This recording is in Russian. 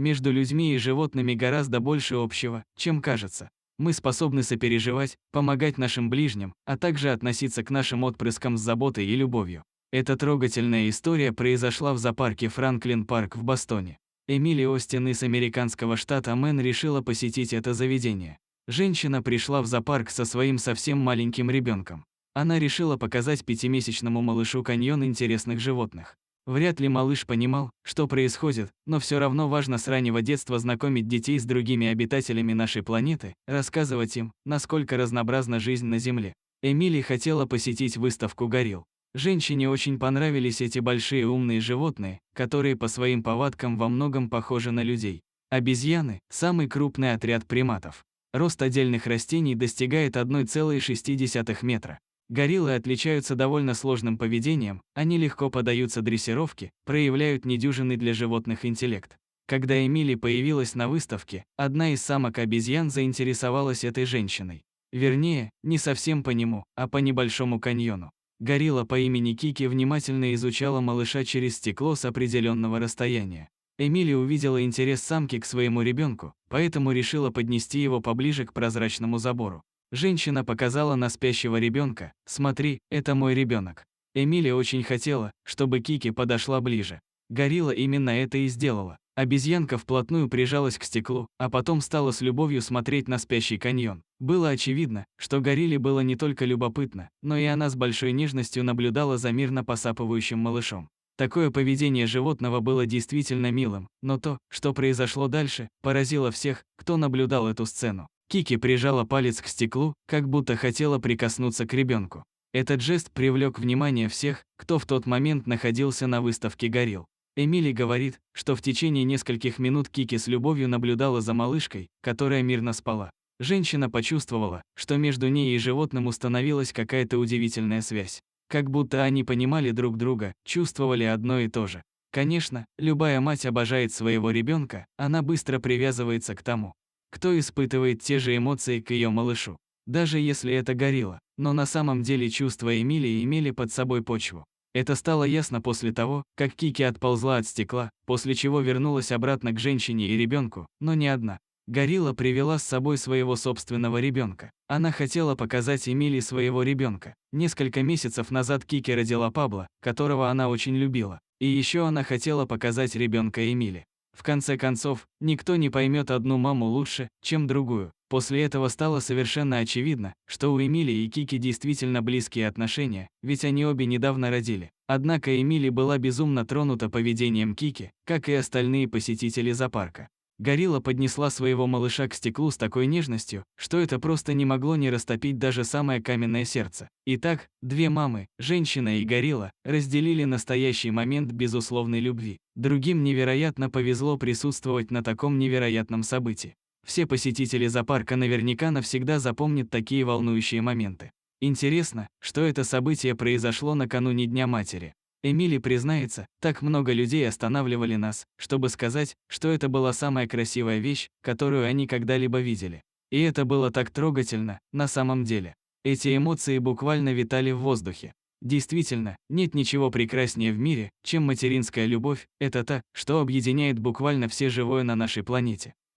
между людьми и животными гораздо больше общего, чем кажется. Мы способны сопереживать, помогать нашим ближним, а также относиться к нашим отпрыскам с заботой и любовью. Эта трогательная история произошла в зоопарке Франклин Парк в Бостоне. Эмили Остин из американского штата Мэн решила посетить это заведение. Женщина пришла в зоопарк со своим совсем маленьким ребенком. Она решила показать пятимесячному малышу каньон интересных животных. Вряд ли малыш понимал, что происходит, но все равно важно с раннего детства знакомить детей с другими обитателями нашей планеты, рассказывать им, насколько разнообразна жизнь на Земле. Эмили хотела посетить выставку горилл. Женщине очень понравились эти большие умные животные, которые по своим повадкам во многом похожи на людей. Обезьяны – самый крупный отряд приматов. Рост отдельных растений достигает 1,6 метра. Гориллы отличаются довольно сложным поведением, они легко поддаются дрессировке, проявляют недюжинный для животных интеллект. Когда Эмили появилась на выставке, одна из самок обезьян заинтересовалась этой женщиной. Вернее, не совсем по нему, а по небольшому каньону. Горилла по имени Кики внимательно изучала малыша через стекло с определенного расстояния. Эмили увидела интерес самки к своему ребенку, поэтому решила поднести его поближе к прозрачному забору. Женщина показала на спящего ребенка: «Смотри, это мой ребенок». Эмили очень хотела, чтобы Кики подошла ближе. Горилла именно это и сделала. Обезьянка вплотную прижалась к стеклу, а потом стала с любовью смотреть на спящий каньон. Было очевидно, что горилле было не только любопытно, но и она с большой нежностью наблюдала за мирно посапывающим малышом. Такое поведение животного было действительно милым, но то, что произошло дальше, поразило всех, кто наблюдал эту сцену. Кики прижала палец к стеклу, как будто хотела прикоснуться к ребенку. Этот жест привлек внимание всех, кто в тот момент находился на выставке горилл. Эмили говорит, что в течение нескольких минут Кики с любовью наблюдала за малышкой, которая мирно спала. Женщина почувствовала, что между ней и животным установилась какая-то удивительная связь. Как будто они понимали друг друга, чувствовали одно и то же. Конечно, любая мать обожает своего ребенка, она быстро привязывается к тому, кто испытывает те же эмоции к ее малышу. Даже если это горилла, но на самом деле чувства Эмилии имели под собой почву. Это стало ясно после того, как Кики отползла от стекла, после чего вернулась обратно к женщине и ребенку, но не одна. Горилла привела с собой своего собственного ребенка. Она хотела показать Эмилии своего ребенка. Несколько месяцев назад Кики родила Пабло, которого она очень любила. И еще она хотела показать ребенка Эмили. В конце концов, никто не поймет одну маму лучше, чем другую. После этого стало совершенно очевидно, что у Эмили и Кики действительно близкие отношения, ведь они обе недавно родили. Однако Эмили была безумно тронута поведением Кики, как и остальные посетители зоопарка. Горилла поднесла своего малыша к стеклу с такой нежностью, что это просто не могло не растопить даже самое каменное сердце. Итак, две мамы, женщина и горилла, разделили настоящий момент безусловной любви. Другим невероятно повезло присутствовать на таком невероятном событии. Все посетители зоопарка наверняка навсегда запомнят такие волнующие моменты. Интересно, что это событие произошло накануне Дня матери. Эмили признается, так много людей останавливали нас, чтобы сказать, что это была самая красивая вещь, которую они когда-либо видели. И это было так трогательно, на самом деле. Эти эмоции буквально витали в воздухе. Действительно, нет ничего прекраснее в мире, чем материнская любовь, это та, что объединяет буквально все живое на нашей планете.